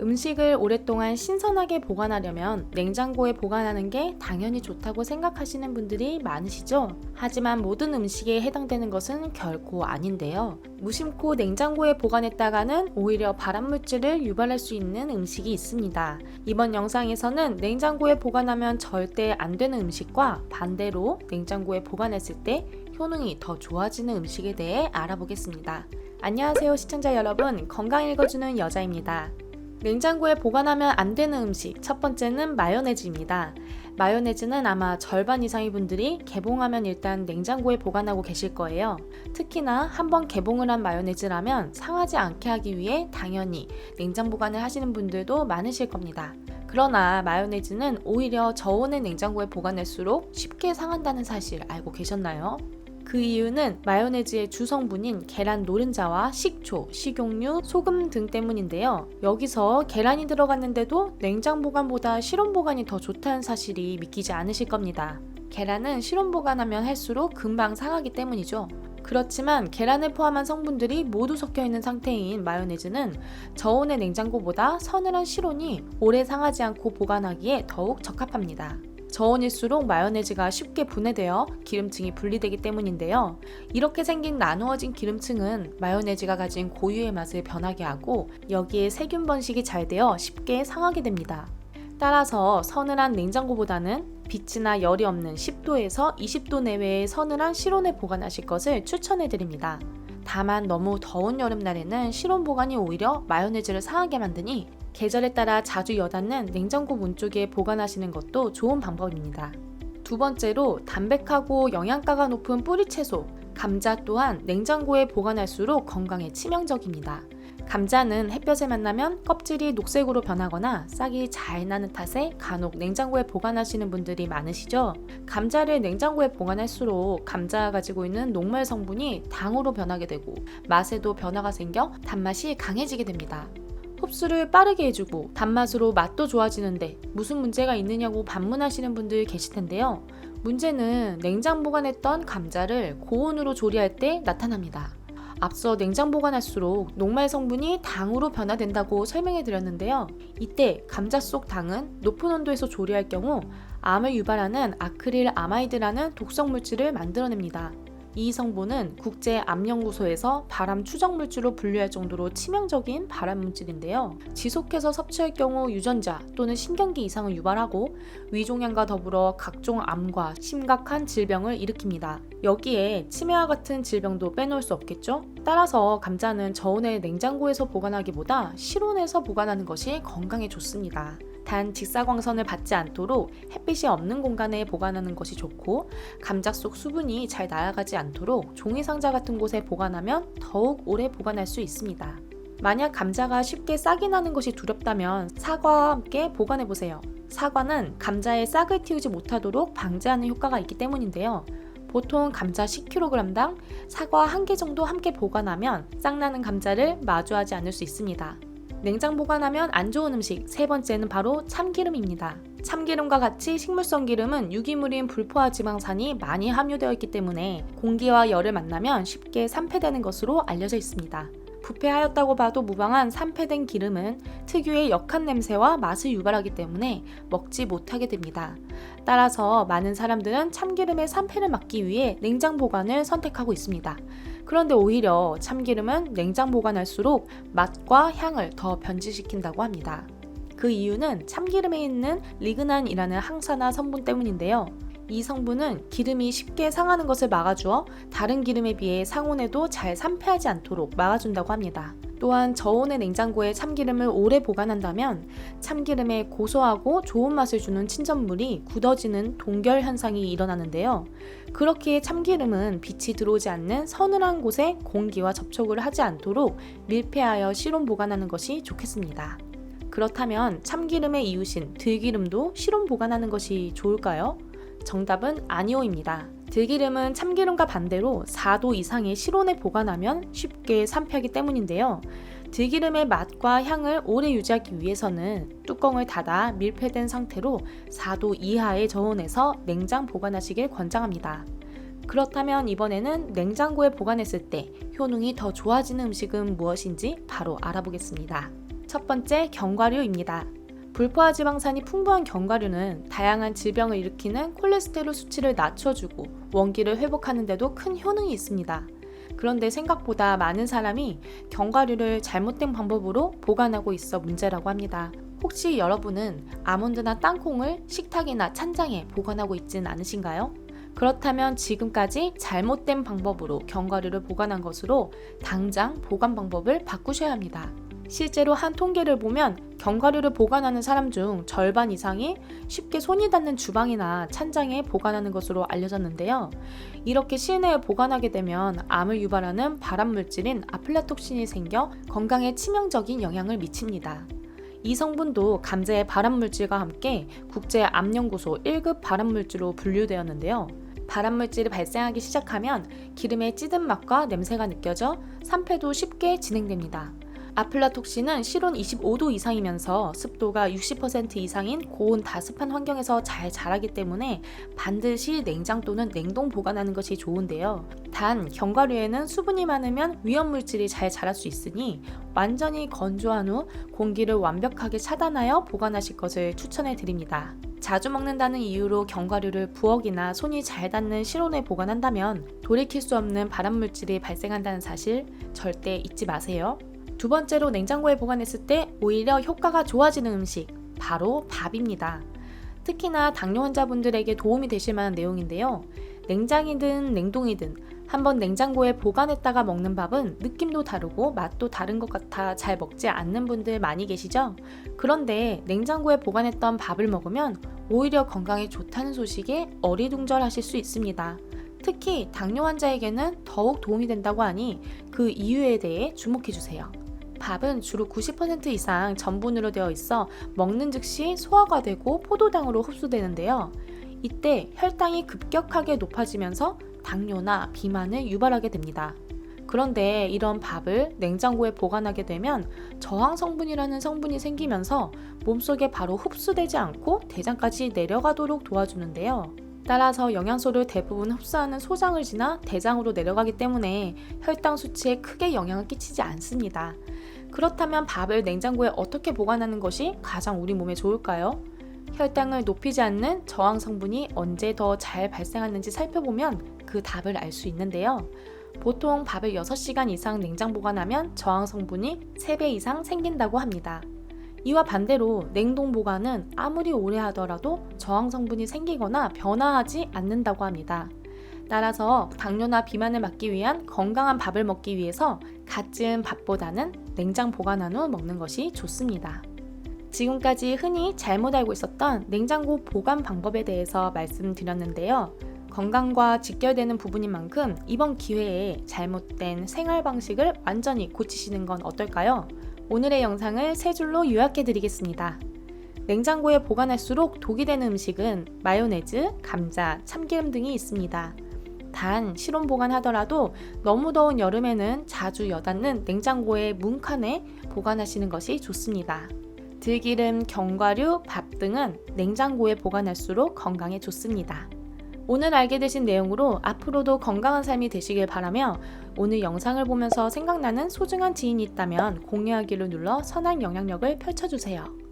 음식을 오랫동안 신선하게 보관하려면 냉장고에 보관하는 게 당연히 좋다고 생각하시는 분들이 많으시죠? 하지만 모든 음식에 해당되는 것은 결코 아닌데요. 무심코 냉장고에 보관했다가는 오히려 발암물질을 유발할 수 있는 음식이 있습니다. 이번 영상에서는 냉장고에 보관하면 절대 안 되는 음식과 반대로 냉장고에 보관했을 때 효능이 더 좋아지는 음식에 대해 알아보겠습니다. 안녕하세요 시청자 여러분, 건강 읽어주는 여자입니다. 냉장고에 보관하면 안 되는 음식, 첫 번째는 마요네즈입니다. 마요네즈는 아마 절반 이상의 분들이 개봉하면 일단 냉장고에 보관하고 계실 거예요. 특히나 한번 개봉을 한 마요네즈라면 상하지 않게 하기 위해 당연히 냉장 보관을 하시는 분들도 많으실 겁니다. 그러나 마요네즈는 오히려 저온의 냉장고에 보관할수록 쉽게 상한다는 사실 알고 계셨나요? 그 이유는 마요네즈의 주성분인 계란 노른자와 식초, 식용유, 소금 등 때문인데요. 여기서 계란이 들어갔는데도 냉장 보관보다 실온 보관이 더 좋다는 사실이 믿기지 않으실 겁니다. 계란은 실온 보관하면 할수록 금방 상하기 때문이죠. 그렇지만 계란을 포함한 성분들이 모두 섞여 있는 상태인 마요네즈는 저온의 냉장고보다 서늘한 실온이 오래 상하지 않고 보관하기에 더욱 적합합니다. 저온일수록 마요네즈가 쉽게 분해되어 기름층이 분리되기 때문인데요. 이렇게 생긴 나누어진 기름층은 마요네즈가 가진 고유의 맛을 변하게 하고 여기에 세균 번식이 잘 되어 쉽게 상하게 됩니다. 따라서 서늘한 냉장고보다는 빛이나 열이 없는 10도에서 20도 내외의 서늘한 실온에 보관하실 것을 추천해드립니다. 다만 너무 더운 여름날에는 실온 보관이 오히려 마요네즈를 상하게 만드니 계절에 따라 자주 여닫는 냉장고 문 쪽에 보관하시는 것도 좋은 방법입니다. 두 번째로 담백하고 영양가가 높은 뿌리채소, 감자 또한 냉장고에 보관할수록 건강에 치명적입니다. 감자는 햇볕에 만나면 껍질이 녹색으로 변하거나 싹이 잘 나는 탓에 간혹 냉장고에 보관하시는 분들이 많으시죠? 감자를 냉장고에 보관할수록 감자가 가지고 있는 녹말 성분이 당으로 변하게 되고 맛에도 변화가 생겨 단맛이 강해지게 됩니다. 흡수를 빠르게 해주고 단맛으로 맛도 좋아지는데 무슨 문제가 있느냐고 반문하시는 분들 계실 텐데요. 문제는 냉장 보관했던 감자를 고온으로 조리할 때 나타납니다. 앞서 냉장 보관할수록 녹말 성분이 당으로 변화된다고 설명해 드렸는데요. 이때 감자 속 당은 높은 온도에서 조리할 경우 암을 유발하는 아크릴 아마이드라는 독성 물질을 만들어냅니다. 이 성분은 국제암연구소에서 발암 추적 물질로 분류할 정도로 치명적인 발암 물질인데요. 지속해서 섭취할 경우 유전자 또는 신경기 이상을 유발하고 위종양과 더불어 각종 암과 심각한 질병을 일으킵니다. 여기에 치매와 같은 질병도 빼놓을 수 없겠죠? 따라서 감자는 저온의 냉장고에서 보관하기보다 실온에서 보관하는 것이 건강에 좋습니다. 단 직사광선을 받지 않도록 햇빛이 없는 공간에 보관하는 것이 좋고 감자 속 수분이 잘 날아가지 않도록 종이상자 같은 곳에 보관하면 더욱 오래 보관할 수 있습니다. 만약 감자가 쉽게 싹이 나는 것이 두렵다면 사과와 함께 보관해보세요. 사과는 감자에 싹을 틔우지 못하도록 방지하는 효과가 있기 때문인데요. 보통 감자 10kg당 사과 1개 정도 함께 보관하면 싹나는 감자를 마주하지 않을 수 있습니다. 냉장 보관하면 안 좋은 음식 세 번째는 바로 참기름입니다. 참기름과 같이 식물성 기름은 유기물인 불포화 지방산이 많이 함유되어 있기 때문에 공기와 열을 만나면 쉽게 산패되는 것으로 알려져 있습니다. 부패하였다고 봐도 무방한 산패된 기름은 특유의 역한 냄새와 맛을 유발하기 때문에 먹지 못하게 됩니다. 따라서 많은 사람들은 참기름의 산패를 막기 위해 냉장 보관을 선택하고 있습니다. 그런데 오히려 참기름은 냉장 보관할수록 맛과 향을 더 변질시킨다고 합니다. 그 이유는 참기름에 있는 리그난이라는 항산화 성분 때문인데요. 이 성분은 기름이 쉽게 상하는 것을 막아주어 다른 기름에 비해 상온에도 잘 산패하지 않도록 막아준다고 합니다. 또한 저온의 냉장고에 참기름을 오래 보관한다면 참기름에 고소하고 좋은 맛을 주는 친전물이 굳어지는 동결 현상이 일어나는데요. 그렇기에 참기름은 빛이 들어오지 않는 서늘한 곳에 공기와 접촉을 하지 않도록 밀폐하여 실온 보관하는 것이 좋겠습니다. 그렇다면 참기름의 이웃인 들기름도 실온 보관하는 것이 좋을까요? 정답은 아니오입니다. 들기름은 참기름과 반대로 4도 이상의 실온에 보관하면 쉽게 산패하기 때문인데요. 들기름의 맛과 향을 오래 유지하기 위해서는 뚜껑을 닫아 밀폐된 상태로 4도 이하의 저온에서 냉장 보관하시길 권장합니다. 그렇다면 이번에는 냉장고에 보관했을 때 효능이 더 좋아지는 음식은 무엇인지 바로 알아보겠습니다. 첫 번째, 견과류입니다. 불포화 지방산이 풍부한 견과류는 다양한 질병을 일으키는 콜레스테롤 수치를 낮춰주고 원기를 회복하는 데도 큰 효능이 있습니다. 그런데 생각보다 많은 사람이 견과류를 잘못된 방법으로 보관하고 있어 문제라고 합니다. 혹시 여러분은 아몬드나 땅콩을 식탁이나 찬장에 보관하고 있진 않으신가요? 그렇다면 지금까지 잘못된 방법으로 견과류를 보관한 것으로 당장 보관 방법을 바꾸셔야 합니다. 실제로 한 통계를 보면 견과류를 보관하는 사람 중 절반 이상이 쉽게 손이 닿는 주방이나 찬장에 보관하는 것으로 알려졌는데요. 이렇게 실내에 보관하게 되면 암을 유발하는 발암물질인 아플라톡신이 생겨 건강에 치명적인 영향을 미칩니다. 이 성분도 감자의 발암물질과 함께 국제암연구소 1급 발암물질로 분류되었는데요. 발암물질이 발생하기 시작하면 기름의 찌든 맛과 냄새가 느껴져 산패도 쉽게 진행됩니다. 아플라톡신은 실온 25도 이상이면서 습도가 60% 이상인 고온 다습한 환경에서 잘 자라기 때문에 반드시 냉장 또는 냉동 보관하는 것이 좋은데요. 단, 견과류에는 수분이 많으면 위험물질이 잘 자랄 수 있으니 완전히 건조한 후 공기를 완벽하게 차단하여 보관하실 것을 추천해 드립니다. 자주 먹는다는 이유로 견과류를 부엌이나 손이 잘 닿는 실온에 보관한다면 돌이킬 수 없는 발암물질이 발생한다는 사실 절대 잊지 마세요. 두 번째로 냉장고에 보관했을 때 오히려 효과가 좋아지는 음식, 바로 밥입니다. 특히나 당뇨 환자분들에게 도움이 되실 만한 내용인데요. 냉장이든 냉동이든 한번 냉장고에 보관했다가 먹는 밥은 느낌도 다르고 맛도 다른 것 같아 잘 먹지 않는 분들 많이 계시죠? 그런데 냉장고에 보관했던 밥을 먹으면 오히려 건강에 좋다는 소식에 어리둥절하실 수 있습니다. 특히 당뇨 환자에게는 더욱 도움이 된다고 하니 그 이유에 대해 주목해주세요. 밥은 주로 90% 이상 전분으로 되어 있어 먹는 즉시 소화가 되고 포도당으로 흡수되는데요. 이때 혈당이 급격하게 높아지면서 당뇨나 비만을 유발하게 됩니다. 그런데 이런 밥을 냉장고에 보관하게 되면 저항 성분이라는 성분이 생기면서 몸속에 바로 흡수되지 않고 대장까지 내려가도록 도와주는데요. 따라서 영양소를 대부분 흡수하는 소장을 지나 대장으로 내려가기 때문에 혈당 수치에 크게 영향을 끼치지 않습니다. 그렇다면 밥을 냉장고에 어떻게 보관하는 것이 가장 우리 몸에 좋을까요? 혈당을 높이지 않는 저항 성분이 언제 더 잘 발생하는지 살펴보면 그 답을 알 수 있는데요. 보통 밥을 6시간 이상 냉장 보관하면 저항 성분이 3배 이상 생긴다고 합니다. 이와 반대로 냉동 보관은 아무리 오래 하더라도 저항 성분이 생기거나 변화하지 않는다고 합니다. 따라서 당뇨나 비만을 막기 위한 건강한 밥을 먹기 위해서 갓 지은 밥보다는 냉장 보관한 후 먹는 것이 좋습니다. 지금까지 흔히 잘못 알고 있었던 냉장고 보관 방법에 대해서 말씀드렸는데요. 건강과 직결되는 부분인 만큼 이번 기회에 잘못된 생활 방식을 완전히 고치시는 건 어떨까요? 오늘의 영상을 3줄로 요약해 드리겠습니다. 냉장고에 보관할수록 독이 되는 음식은 마요네즈, 감자, 참기름 등이 있습니다. 단 실온 보관하더라도 너무 더운 여름에는 자주 여닫는 냉장고의 문칸에 보관하시는 것이 좋습니다. 들기름, 견과류, 밥 등은 냉장고에 보관할수록 건강에 좋습니다. 오늘 알게 되신 내용으로 앞으로도 건강한 삶이 되시길 바라며 오늘 영상을 보면서 생각나는 소중한 지인이 있다면 공유하기를 눌러 선한 영향력을 펼쳐주세요.